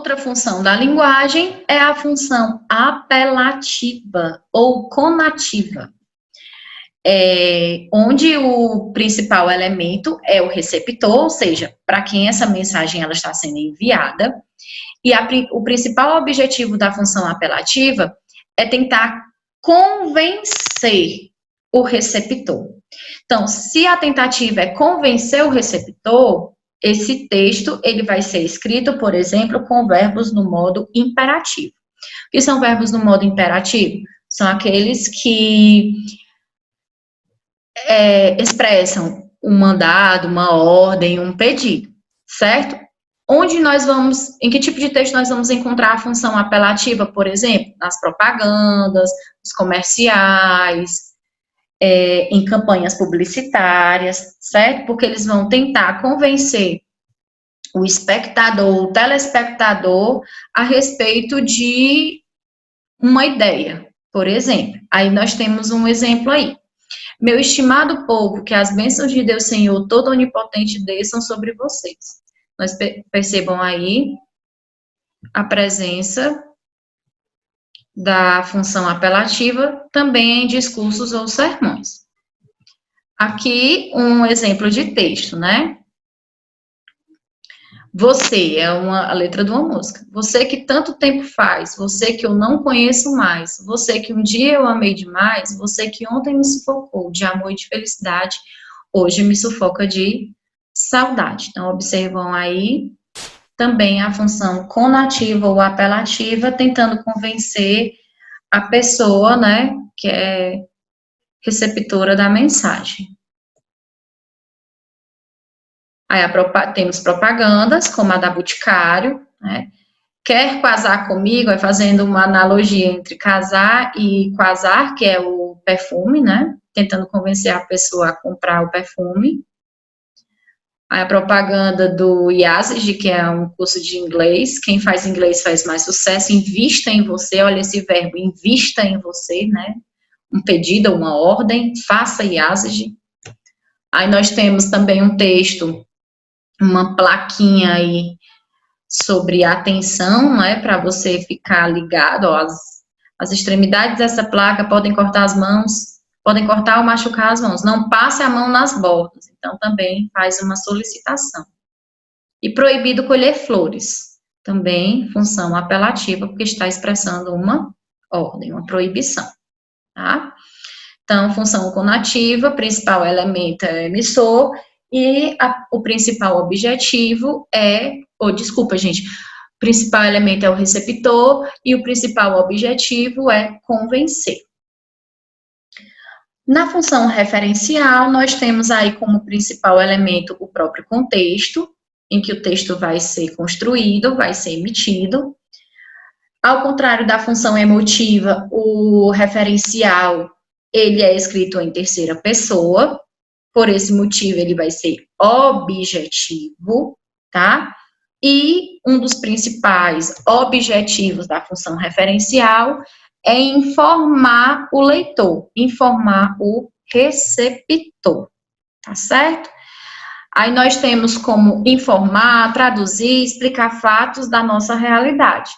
Outra função da linguagem é a função apelativa ou conativa, onde o principal elemento é o receptor, ou seja, para quem essa mensagem ela está sendo enviada, e o principal objetivo da função apelativa é tentar convencer o receptor. Então, se a tentativa é convencer o receptor, esse texto ele vai ser escrito, por exemplo, com verbos no modo imperativo. O que são verbos no modo imperativo? São aqueles que expressam um mandado, uma ordem, um pedido, certo? Em que tipo de texto nós vamos encontrar a função apelativa, por exemplo? Nas propagandas, nos comerciais, em campanhas publicitárias, certo? Porque eles vão tentar convencer o espectador, o telespectador, a respeito de uma ideia, por exemplo. Aí nós temos um exemplo aí. Meu estimado povo, que as bênçãos de Deus Senhor, todo onipotente, desçam sobre vocês. Nós percebam aí a presença da função apelativa também em discursos ou sermões. Aqui um exemplo de texto, né? Você é a letra de uma música. Você que tanto tempo faz, você que eu não conheço mais, você que um dia eu amei demais, você que ontem me sufocou de amor e de felicidade, hoje me sufoca de saudade. Então, observam aí também a função conativa ou apelativa, tentando convencer a pessoa, né, que é receptora da mensagem. Aí temos propagandas, como a da Boticário, né? Quer casar comigo? É fazendo uma analogia entre casar e quasar, que é o perfume, né? Tentando convencer a pessoa a comprar o perfume. Aí a propaganda do IASG, que é um curso de inglês. Quem faz inglês faz mais sucesso. Invista em você, olha esse verbo, invista em você, né? Um pedido, uma ordem, faça IASG. Aí nós temos também um texto, uma plaquinha aí sobre atenção, né, para você ficar ligado, ó, as extremidades dessa placa podem cortar as mãos, podem cortar ou machucar as mãos, não passe a mão nas bordas, então também faz uma solicitação. E proibido colher flores, também função apelativa, porque está expressando uma ordem, uma proibição, tá? Então, função conativa, principal elemento é o emissor, e o principal objetivo principal elemento é o receptor, e o principal objetivo é convencer. Na função referencial, nós temos aí como principal elemento o próprio contexto, em que o texto vai ser construído, vai ser emitido. Ao contrário da função emotiva, o referencial ele é escrito em terceira pessoa, por esse motivo ele vai ser objetivo, tá? E um dos principais objetivos da função referencial é informar o leitor, informar o receptor, tá certo? Aí nós temos como informar, traduzir, explicar fatos da nossa realidade.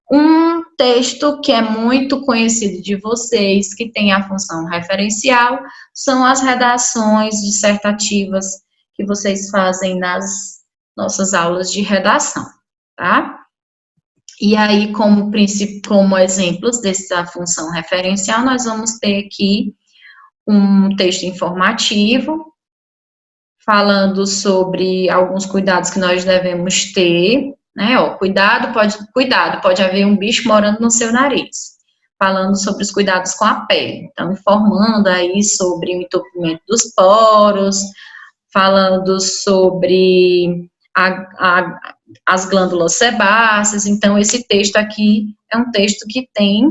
Um texto que é muito conhecido de vocês, que tem a função referencial, são as redações dissertativas que vocês fazem nas nossas aulas de redação, tá? E aí, como exemplos dessa função referencial, nós vamos ter aqui um texto informativo, falando sobre alguns cuidados que nós devemos ter, né, ó, cuidado, pode haver um bicho morando no seu nariz, falando sobre os cuidados com a pele, então, informando aí sobre o entupimento dos poros, falando sobre as glândulas sebáceas. Então, esse texto aqui é um texto que tem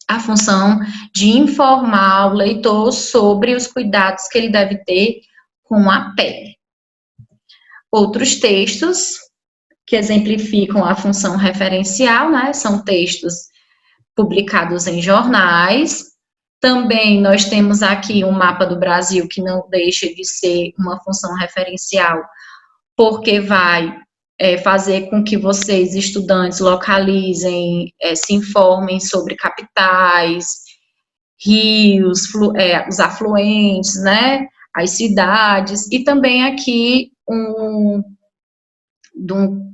a função de informar o leitor sobre os cuidados que ele deve ter com a pele. Outros textos que exemplificam a função referencial, né, são textos publicados em jornais. Também nós temos aqui um mapa do Brasil que não deixa de ser uma função referencial, porque vai fazer com que vocês, estudantes, localizem, se informem sobre capitais, rios, os afluentes, né, as cidades, e também aqui do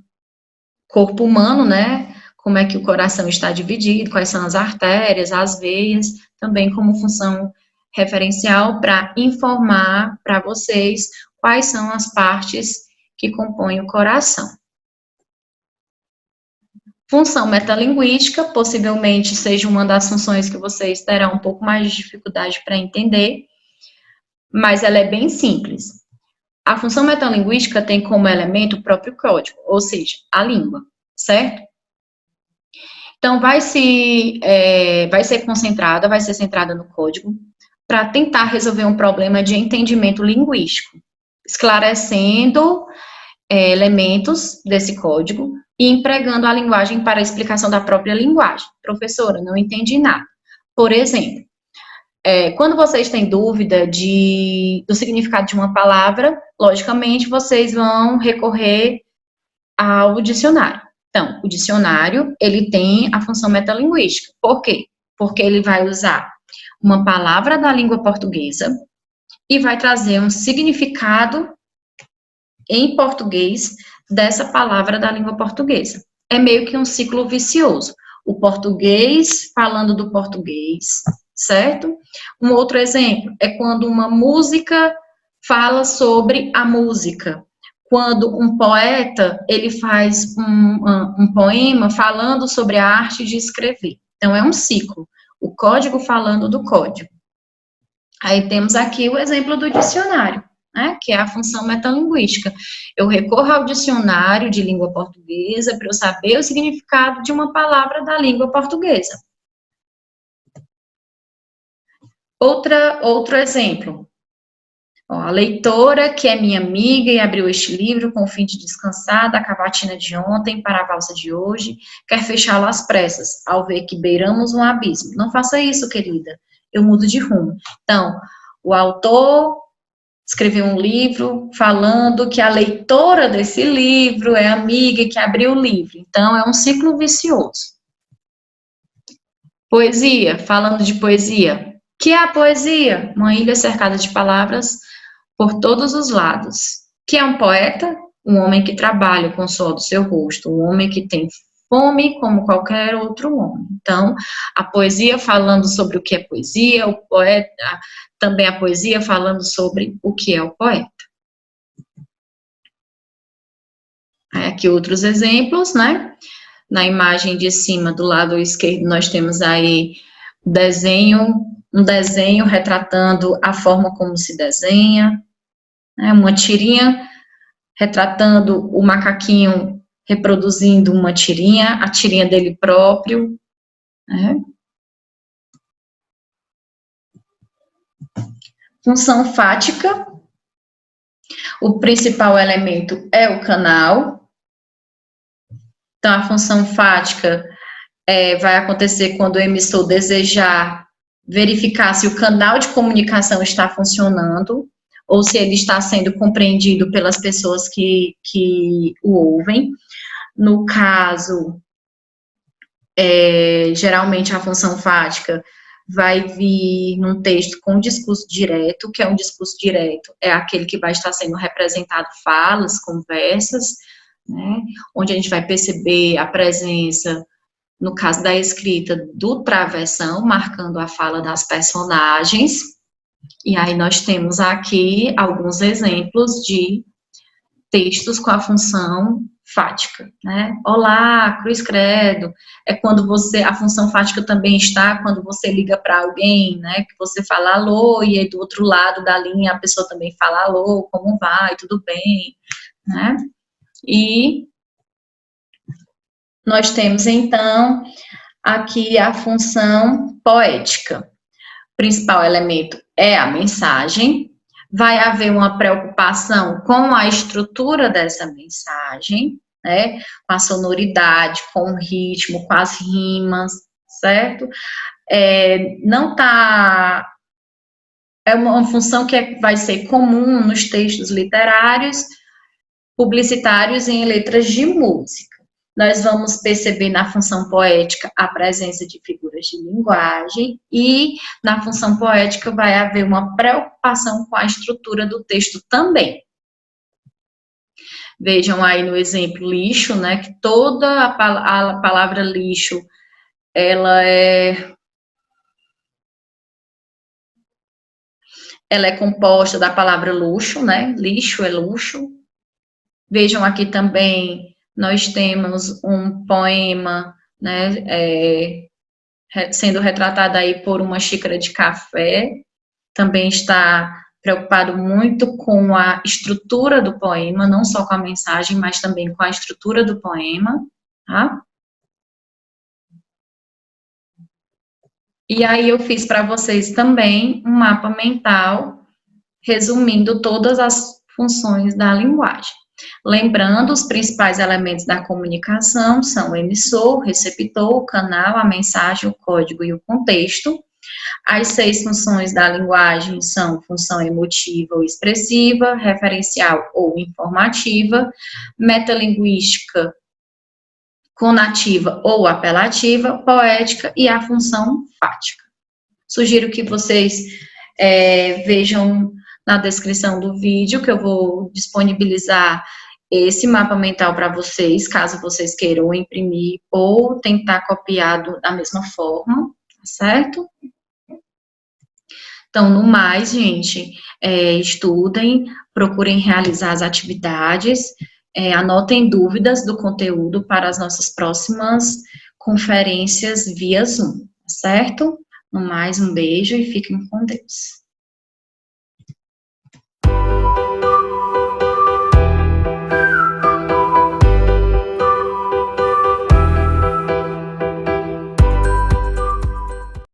corpo humano, né, como é que o coração está dividido, quais são as artérias, as veias, também como função referencial para informar para vocês quais são as partes que compõem o coração. Função metalinguística, possivelmente seja uma das funções que vocês terão um pouco mais de dificuldade para entender, mas ela é bem simples. A função metalinguística tem como elemento o próprio código, ou seja, a língua, certo? Então, vai ser centrada no código, para tentar resolver um problema de entendimento linguístico, esclarecendo elementos desse código e empregando a linguagem para a explicação da própria linguagem. Professora, não entendi nada. Por exemplo, quando vocês têm dúvida do significado de uma palavra, logicamente, vocês vão recorrer ao dicionário. Então, o dicionário, ele tem a função metalinguística. Por quê? Porque ele vai usar uma palavra da língua portuguesa e vai trazer um significado em português dessa palavra da língua portuguesa. É meio que um ciclo vicioso. O português falando do português, certo? Um outro exemplo é quando uma música fala sobre a música. Quando um poeta, ele faz um poema falando sobre a arte de escrever. Então, é um ciclo. O código falando do código. Aí temos aqui o exemplo do dicionário, né, que é a função metalinguística. Eu recorro ao dicionário de língua portuguesa para eu saber o significado de uma palavra da língua portuguesa. Outro exemplo. A leitora, que é minha amiga e abriu este livro com o fim de descansar da cavatina de ontem para a valsa de hoje, quer fechá-lo às pressas, ao ver que beiramos um abismo. Não faça isso, querida. Eu mudo de rumo. Então, o autor escreveu um livro falando que a leitora desse livro é a amiga que abriu o livro. Então, é um ciclo vicioso. Poesia, falando de poesia. O que é a poesia? Uma ilha cercada de palavras por todos os lados. Que é um poeta? Um homem que trabalha com o suor do seu rosto, um homem que tem fome como qualquer outro homem. Então, a poesia falando sobre o que é poesia, o poeta, também a poesia falando sobre o que é o poeta. Aqui outros exemplos, né? Na imagem de cima, do lado esquerdo, nós temos aí um desenho retratando a forma como se desenha, né? Uma tirinha retratando o macaquinho reproduzindo uma tirinha, a tirinha dele próprio, né? Função fática, o principal elemento é o canal. Então, a função fática vai acontecer quando o emissor desejar verificar se o canal de comunicação está funcionando, ou se ele está sendo compreendido pelas pessoas que o ouvem. No caso, geralmente a função fática vai vir num texto com discurso direto, que é um discurso direto, é aquele que vai estar sendo representado falas, conversas, né, onde a gente vai perceber a presença, no caso da escrita, do travessão, marcando a fala das personagens, e aí nós temos aqui alguns exemplos de textos com a função fática, né? Olá, cruz credo, é quando a função fática também está quando você liga para alguém, né, que você fala alô, e aí do outro lado da linha a pessoa também fala alô, como vai, tudo bem, né? E nós temos, então, aqui a função poética. O principal elemento é a mensagem, vai haver uma preocupação com a estrutura dessa mensagem, né, com a sonoridade, com o ritmo, com as rimas, certo? É uma função que vai ser comum nos textos literários, Publicitários em letras de música. Nós vamos perceber na função poética a presença de figuras de linguagem e na função poética vai haver uma preocupação com a estrutura do texto também. Vejam aí no exemplo lixo, né, que toda a palavra lixo, ela é composta da palavra luxo, né, lixo é luxo. Vejam aqui também, nós temos um poema, né, sendo retratado aí por uma xícara de café, também está preocupado muito com a estrutura do poema, não só com a mensagem, mas também com a estrutura do poema, tá? E aí eu fiz para vocês também um mapa mental, resumindo todas as funções da linguagem. Lembrando, os principais elementos da comunicação são o emissor, o receptor, o canal, a mensagem, o código e o contexto. As 6 funções da linguagem são função emotiva ou expressiva, referencial ou informativa, metalinguística, conativa ou apelativa, poética e a função fática. Sugiro que vocês vejam na descrição do vídeo, que eu vou disponibilizar esse mapa mental para vocês, caso vocês queiram imprimir ou tentar copiar da mesma forma, tá certo? Então, no mais, gente, estudem, procurem realizar as atividades, anotem dúvidas do conteúdo para as nossas próximas conferências via Zoom, certo? No mais, um beijo e fiquem com Deus.